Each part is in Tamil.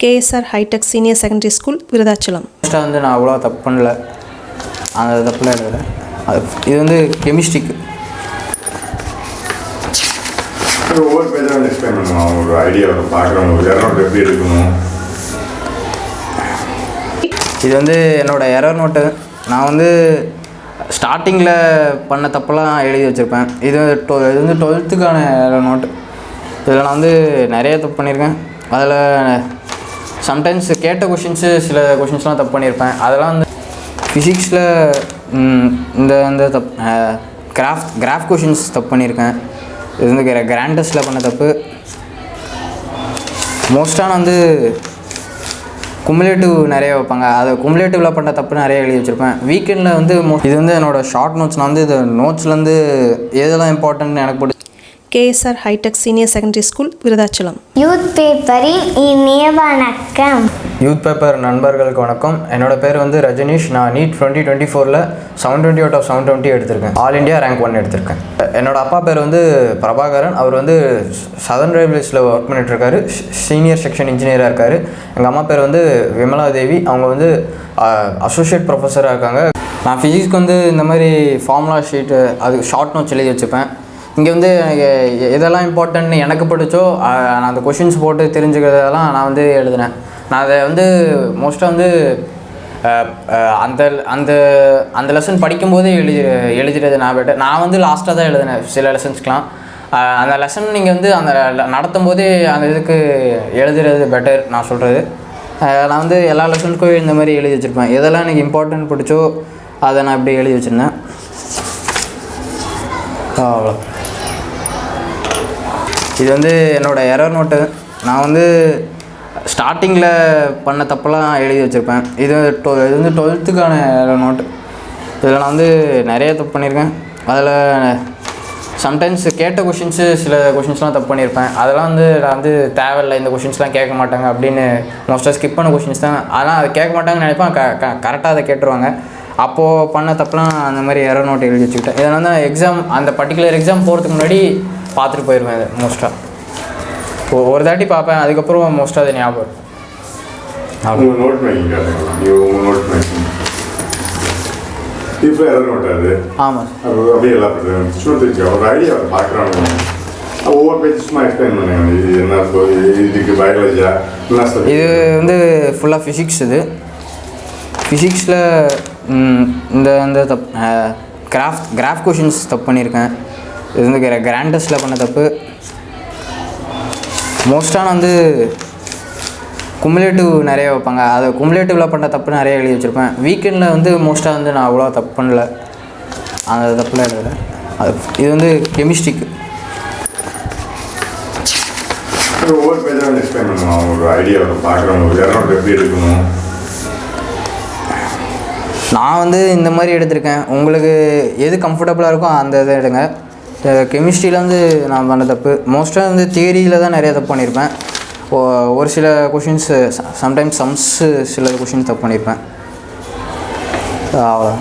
KSR High-Tech Senior Secondary School, Virudhachalam. ஃபஸ்ட்டாக வந்து நான் அவ்வளோ தப்பு பண்ணல, அந்த தப்புலாம் எழுதுறேன். இது வந்து கெமிஸ்ட்ரிக்கு. ஒவ்வொரு பேஜாக எக்ஸ்பிளைன் பண்ணுவோம், ஒரு ஐடியா வரும் பார்க்குறவங்க எரர் நோட் எப்படி எடுக்கணும். இது வந்து என்னோடய எரர் நோட்டு. நான் வந்து ஸ்டார்டிங்கில் பண்ண தப்பெல்லாம் எழுதி வச்சுருப்பேன். இது வந்து 12th எரர் நோட்டு. இதில் நான் வந்து நிறைய தப்பு பண்ணியிருக்கேன். அதில் சம்டைம்ஸ் கேட்ட கொஷின்ஸு சில கொஷின்ஸ்லாம் தப்பு பண்ணியிருப்பேன். அதெல்லாம் வந்து ஃபிசிக்ஸில் இந்த கிராஃப் கொஷின்ஸ் தப்பு பண்ணியிருக்கேன். இது வந்து கிராண்ட் டெஸ்ட்டில் பண்ண தப்பு. மோஸ்ட்டாக நான் வந்து குமுலேட்டிவ் நிறைய வைப்பாங்க, அதை குமுலேட்டிவில் பண்ண தப்பு நிறைய எழுதி வச்சுருப்பேன். வீக்கெண்டில் வந்து இது வந்து என்னோடய ஷார்ட் நோட்ஸ். நான் வந்து இது நோட்ஸ்லேருந்து எதெல்லாம் இம்பார்ட்டன்ட்னு எனக்கு போட்டு KSR High-Tech Senior Secondary School, Virudhachalam. Youth பேப்பரின் இனிய வணக்கம். யூத் பேப்பர் நண்பர்களுக்கு வணக்கம். என்னோடய பேர் வந்து ரஜனீஷ். நான் நீட் 2024 720 out of 720 எடுத்திருக்கேன். ஆல் இண்டியா ரேங்க் 1 எடுத்திருக்கேன். என்னோடய அப்பா பேர் வந்து பிரபாகரன். அவர் வந்து சதர்ன் ரயில்வேஸில் ஒர்க் பண்ணிகிட்ருக்காரு, சீனியர் செக்ஷன் இன்ஜினியராக இருக்கார். எங்கள் அம்மா பேர் வந்து விமலா தேவி. அவங்க வந்து அசோசியேட் ப்ரொஃபஸராக இருக்காங்க. நான் ஃபிசிக்ஸ்க்கு வந்து இந்த மாதிரி ஃபார்முலா ஷீட்டு அது ஷார்ட் நோட்ஸ் எழுதி வச்சுப்பேன். இங்கே வந்து எதெல்லாம் இம்பார்ட்டன்ட்னு எனக்கு பிடிச்சோ நான் அந்த கொஷின்ஸ் போட்டு தெரிஞ்சுக்கிறதெல்லாம் நான் வந்து எழுதினேன். நான் அதை வந்து மோஸ்ட்டாக வந்து அந்த அந்த அந்த லெசன் படிக்கும்போதே எழுதுறது நான் பெட்டர். நான் வந்து லாஸ்ட்டாக தான் எழுதினேன் சில லெசன்ஸ்க்கெலாம். அந்த லெசன் நீங்கள் வந்து அந்த நடத்தும் போதே அந்த இதுக்கு எழுதுறது பெட்டர் நான் சொல்கிறது. நான் வந்து எல்லா லெசனுக்கும் இந்த மாதிரி எழுதி வச்சுருப்பேன். எதெல்லாம் எனக்கு இம்பார்ட்டன்ட் பிடிச்சோ அதை நான் இப்படி எழுதி வச்சுருந்தேன். அவ்வளோ. இது வந்து என்னோடய எரர் நோட்டு. நான் வந்து ஸ்டார்டிங்கில் பண்ண தப்பெல்லாம் எழுதி வச்சுருப்பேன். இது வந்து 12th எரர் நோட்டு. இதில் நான் வந்து நிறைய தப்பு பண்ணியிருக்கேன். அதில் சம்டைம்ஸ் கேட்ட கொஷின்ஸு சில கொஷின்ஸ்லாம் தப்பு பண்ணியிருப்பேன். அதெல்லாம் வந்து நான் வந்து தேவையில்லை, இந்த கொஷின்ஸ்லாம் கேட்க மாட்டாங்க அப்படின்னு மோஸ்ட்டாக ஸ்கிப் பண்ண கொஷின்ஸ் தான். அதெல்லாம் அதை கேட்க மாட்டாங்கன்னு நினைப்பேன். கரெக்டாக அதை கேட்டுருவாங்க. அப்போது பண்ண தப்பெலாம் அந்த மாதிரி எரர் நோட் எழுதி வச்சுக்கிட்டேன். இதை வந்து எக்ஸாம் அந்த பர்டிகுலர் எக்ஸாம் போகிறதுக்கு முன்னாடி பார்த்துட்டு போயிடுவேன். இது மோஸ்ட்டாக ஒரு தாட்டி பார்ப்பேன், அதுக்கப்புறம் மோஸ்ட்டாக அது ஞாபகம் இருக்கும். நோட் மேக்கிங் நோட் மேக்கிங் இப்போ எரர் நோட் அது. ஆமாம் சார். அப்படியே எல்லாம் ஸ்டூடெண்ட்ஸுக்கு ஒரு ஐடியா பார்க்குறாங்க. ஒவ்வொரு பேஜஸ்மா எக்ஸ்பிளைன் பண்ணுங்க. இது என்ன இதுக்கு பயாலஜியா என்ன? இது வந்து ஃபுல்லாக ஃபிசிக்ஸ். இது ஃபிசிக்ஸில் இந்த கிராஃப் கொஷின்ஸ் தப்பு பண்ணியிருக்கேன். இது வந்து கிராண்ட் டெஸ்ட்டில் பண்ண தப்பு. மோஸ்ட்டாக நான் வந்து குமுலேட்டிவ் நிறைய வைப்பாங்க, அதை குமுலேட்டிவில் பண்ண தப்பு நிறைய எழுதி வச்சுருப்பேன். வீக்கெண்டில் வந்து மோஸ்ட்டாக வந்து நான் அவ்வளோ தப்பு பண்ணல, அந்த தப்புலாம் எழுதுறேன். இது வந்து கெமிஸ்ட்ரிக்கு. ஒவ்வொரு பேஜாக எக்ஸ்பிளைன் பண்ணுவோம், ஒரு ஐடியா வரும் பார்க்குறவங்க எரர் நோட் எப்படி எடுக்கணும். நான் வந்து இந்த மாதிரி எடுத்திருக்கேன். உங்களுக்கு எது கம்ஃபர்டபுளாக இருக்கோ அந்த இதை எடுங்க. கெமிஸ்ட்ரியில் வந்து நான் பண்ண தப்பு மோஸ்ட்டாக வந்து தியரியில் தான் நிறைய தப்பு பண்ணியிருப்பேன். ஒரு சில கொஷின்ஸு சம்டைம்ஸ் சம்ஸு சில கொஷின்ஸ் தப்பு பண்ணியிருப்பேன். அவ்வளோ.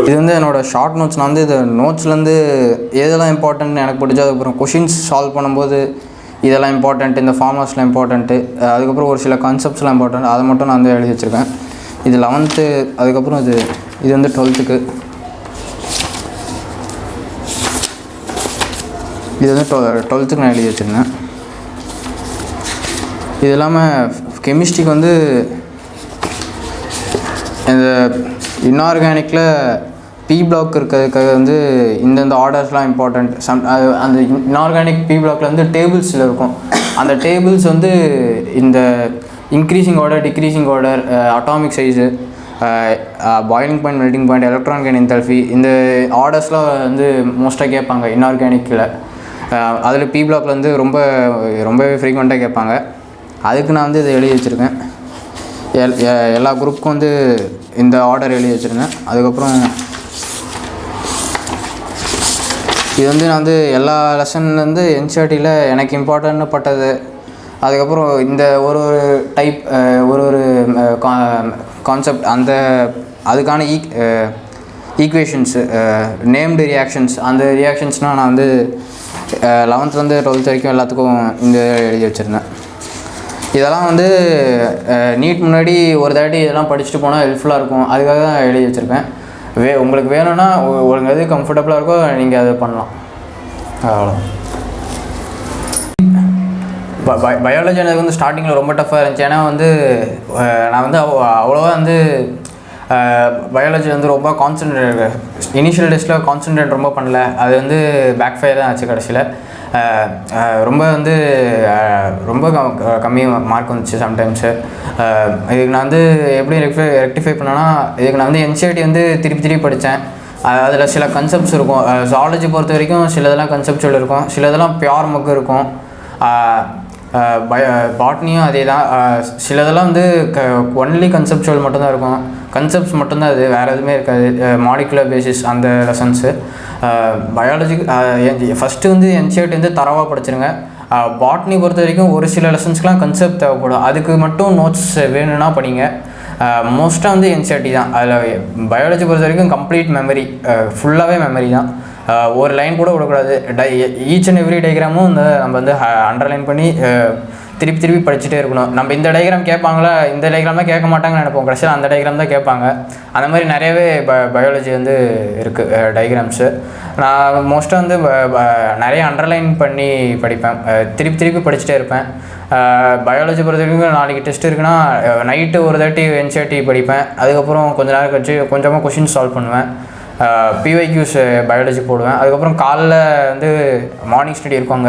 இது வந்து என்னோடய ஷார்ட் நோட்ஸ். நான் வந்து இது நோட்ஸ்லேருந்து எதெல்லாம் இம்பார்ட்டன்ட்னு எனக்கு பிடிச்சோ அதுக்கப்புறம் கொஷின்ஸ் சால்வ் பண்ணும்போது இதெல்லாம் இம்பார்ட்டண்ட், இந்த ஃபார்முலாஸ்லாம் இம்பார்ட்டண்ட்டு, அதுக்கப்புறம் ஒரு சில கான்செப்ட்ஸ்லாம் இம்பார்ட்டண்ட், அதை மட்டும் நான் வந்து எழுதி வச்சுருக்கேன். இது 11th. அதுக்கப்புறம் இது வந்து 12th. இது வந்து 12th நான் எழுதி வச்சுருந்தேன். இது இல்லாமல் கெமிஸ்ட்ரிக்கு வந்து இந்த இன்ஆர்கானிக்கில் பி பிளாக் இருக்கிறதுக்காக வந்து இந்தந்த ஆர்டர்ஸ்லாம் இம்பார்ட்டண்ட். அந்த இன்ஆர்கானிக் பி பிளாக்ல வந்து டேபிள்ஸில் இருக்கும். அந்த டேபிள்ஸ் வந்து இந்த increasing order, decreasing order, atomic size, boiling point, melting point, electron can enthalpy, இந்த ஆர்டர்ஸ்லாம் வந்து மோஸ்ட்டாக கேட்பாங்க இன்ஆர்கானிக்கில். அதில் பி பிளாக்ல வந்து ரொம்பவே ஃப்ரீக்வெண்ட்டாக கேட்பாங்க. அதுக்கு நான் வந்து இதை எழுதி வச்சுருக்கேன். எல்லா குரூப்புக்கும் வந்து இந்த ஆர்டர் எழுதி வச்சுருந்தேன். அதுக்கப்புறம் இது வந்து நான் வந்து எல்லா லெசன்லேருந்து என்சிஆர்டியில் எனக்கு இம்பார்ட்டன்ட்னு பட்டது. அதுக்கப்புறம் இந்த ஒரு டைப் ஒரு கான்செப்ட் அதுக்கான ஈக்குவேஷன்ஸு, நேம்டு ரியாக்ஷன்ஸ், அந்த ரியாக்ஷன்ஸ்னால் நான் வந்து 11th 12th வரைக்கும் எல்லாத்துக்கும் இந்த எழுதி வச்சுருந்தேன். இதெல்லாம் வந்து நீட் முன்னாடி ஒரு தாட்டி இதெல்லாம் படிச்சுட்டு போனால் ஹெல்ப்ஃபுல்லாக இருக்கும், அதுக்காக தான் எழுதி வச்சுருக்கேன். உங்களுக்கு வேணும்னா உங்களுக்கு எது கம்ஃபர்டபுளாக இருக்கோ நீங்கள் அதை பண்ணலாம். அவ்வளோ. பயாலஜி எனக்கு வந்து ஸ்டார்டிங்கில் ரொம்ப டஃப்பாக இருந்துச்சு. ஏன்னா வந்து நான் வந்து அவ்வளோவா வந்து பயாலஜி வந்து ரொம்ப இனிஷியல் டேஸில் கான்சன்ட்ரேட் ரொம்ப பண்ணல. அது வந்து பேக் ஃபயர் தான் ஆச்சு கடைசியில். ரொம்ப வந்து ரொம்ப கம்மி மார்க் வந்துச்சு சம்டைம்ஸு. இதுக்கு நான் வந்து எப்படி ரெக்டிஃபை பண்ணேன்னா, இதுக்கு நான் வந்து என்சிஆர்டி வந்து திருப்பி படித்தேன். அதில் சில கன்செப்ட்ஸ் இருக்கும். ஜுவாலஜி பொறுத்த வரைக்கும் சிலதெல்லாம் கன்செப்சுவல் இருக்கும், சிலதெல்லாம் பியூர் மக்கு இருக்கும். பாட்னியும் அதே தான். சிலதெல்லாம் வந்து ஒன்லி கன்செப்சுவல் மட்டும்தான் இருக்கும், கன்செப்ட்ஸ் மட்டும்தான், அது வேறு எதுவுமே இருக்காது. மாலிகுலர் பேசிஸ் அந்த லெசன்ஸு. பயாலஜி ஃபஸ்ட்டு வந்து என்சிஆர்டி வந்து தரவாக படிச்சிருங்க. பாட்னி பொறுத்த வரைக்கும் ஒரு சில லெசன்ஸ்க்கெலாம் கன்செப்ட் தேவைப்படும், அதுக்கு மட்டும் நோட்ஸ் வேணும்னா படிங்க. மோஸ்ட்டாக வந்து என்சிஆர்டி தான். அதில் பயாலஜி பொறுத்த வரைக்கும் கம்ப்ளீட் மெமரி, ஃபுல்லாகவே மெமரி தான். ஒரு லைன் கூட விடக்கூடாது. ஈச் அண்ட் எவ்ரி டயக்ராமும் இந்த நம்ம வந்து அண்டர்லைன் பண்ணி திருப்பி படிச்சுட்டே இருக்கணும். நம்ம இந்த டயக்ராம் கேட்பாங்களா, இந்த டயக்ராம்லாம் கேட்க மாட்டாங்கன்னு நினைப்போம், கடைசியில் அந்த டயக்ராம் தான் கேட்பாங்க. அந்த மாதிரி நிறையவே பயாலஜி வந்து இருக்குது டயக்ராம்ஸு. நான் மோஸ்ட்டாக வந்து நிறைய அண்டர்லைன் பண்ணி படிப்பேன், திருப்பி படிச்சுட்டே இருப்பேன். பயாலஜி பொறுத்த வரைக்கும் நாளைக்கு டெஸ்ட் இருக்குன்னா நைட்டு ஒரு தாட்டி என்சிஆர்டி படிப்பேன். அதுக்கப்புறம் கொஞ்ச நேரம் கழிச்சு கொஞ்சமாக கொஷின் சால்வ் பண்ணுவேன். பிஒய்க்யூஸ் பயாலஜி போடுவேன். அதுக்கப்புறம் காலைல வந்து மார்னிங் ஸ்டடி இருக்கும்,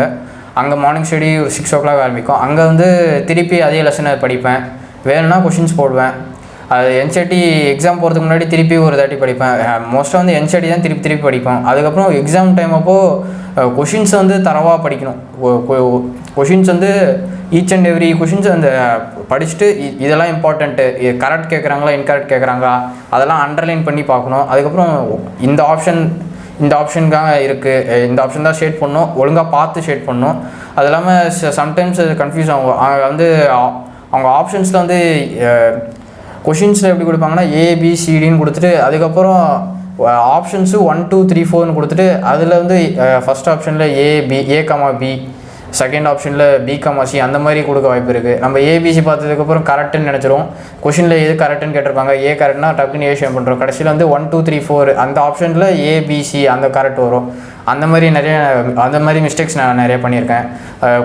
அங்கே மார்னிங் ஸ்டடி ஒரு 6 o'clock ஆரம்பிக்கும். அங்கே வந்து திருப்பி அதே லெசனை படிப்பேன், வேணும்னா கொஷின்ஸ் போடுவேன். அது என்சிஆர்டி எக்ஸாம் போகிறதுக்கு முன்னாடி திருப்பி ஒரு தாட்டி படிப்பேன். மோஸ்ட்டாக வந்து என்சிஆர்டி தான் திருப்பி படிப்போம். அதுக்கப்புறம் எக்ஸாம் டைம் அப்போது கொஷின்ஸை வந்து தரவாக படிக்கணும். கொஷின்ஸ் வந்து ஈச் அண்ட் எவ்ரி கொஷின்ஸ் அந்த படிச்சுட்டு இதெல்லாம் இம்பார்ட்டண்ட்டு, கரெக்ட் கேட்குறாங்களா இன்கரெக்ட் கேட்குறாங்களா அதெல்லாம் அண்டர்லைன் பண்ணி பார்க்கணும். அதுக்கப்புறம் இந்த ஆப்ஷனுக்காக இருக்குது, இந்த ஆப்ஷன் தான் ஷேட் பண்ணணும், ஒழுங்காக பார்த்து ஷேட் பண்ணணும். அது இல்லாமல் சம்டைம்ஸ் அது கன்ஃபியூஸ் ஆகும். வந்து அவங்க ஆப்ஷன்ஸில் வந்து கொஷின்ஸில் எப்படி கொடுப்பாங்கன்னா ஏபிசிடின்னு கொடுத்துட்டு அதுக்கப்புறம் ஆப்ஷன்ஸு 1 2 3 4ன்னு கொடுத்துட்டு அதில் வந்து ஃபஸ்ட் ஆப்ஷனில் ஏ,B, செகண்ட் ஆப்ஷனில் B,C அந்த மாதிரி கொடுக்க வாய்ப்பு இருக்குது. நம்ம ஏபிசி பார்த்ததுக்கப்புறம் கரெக்டுன்னு நினச்சிரும். கொஷினில் எது கரெக்டுன்னு கேட்டிருப்பாங்க, ஏ கரெக்ட்னா டக்குன்னு ஏ ஷேம் பண்ணுறோம். கடைசியில் வந்து 1 2 3 4 அந்த ஆப்ஷனில் ஏபிசி அந்த கரெக்ட் வரும். அந்த மாதிரி மிஸ்டேக்ஸ் நான் நிறைய பண்ணியிருக்கேன்.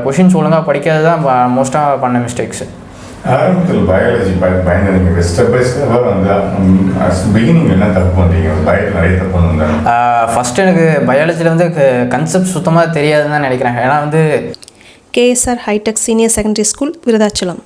கொஷின்ஸ் ஒழுங்காக படிக்காது தான் மோஸ்ட்டாக பண்ண மிஸ்டேக்ஸு. ஆரம்பத்தில் பயாலஜி பயந்துருங்க, ஸ்டெப் பை ஸ்டெப்பாக வந்து பிகினிங் என்ன தப்பு பண்ணுறீங்க, பயத்தில் நிறைய தப்பு பண்ணுங்க. ஃபஸ்ட்டு எனக்கு பயாலஜியில் வந்து கன்செப்ட் சுத்தமாக தெரியாதுன்னு தான் நினைக்கிறேன். ஏன்னா வந்து KSR hi-tech senior secondary school Virudhachalam.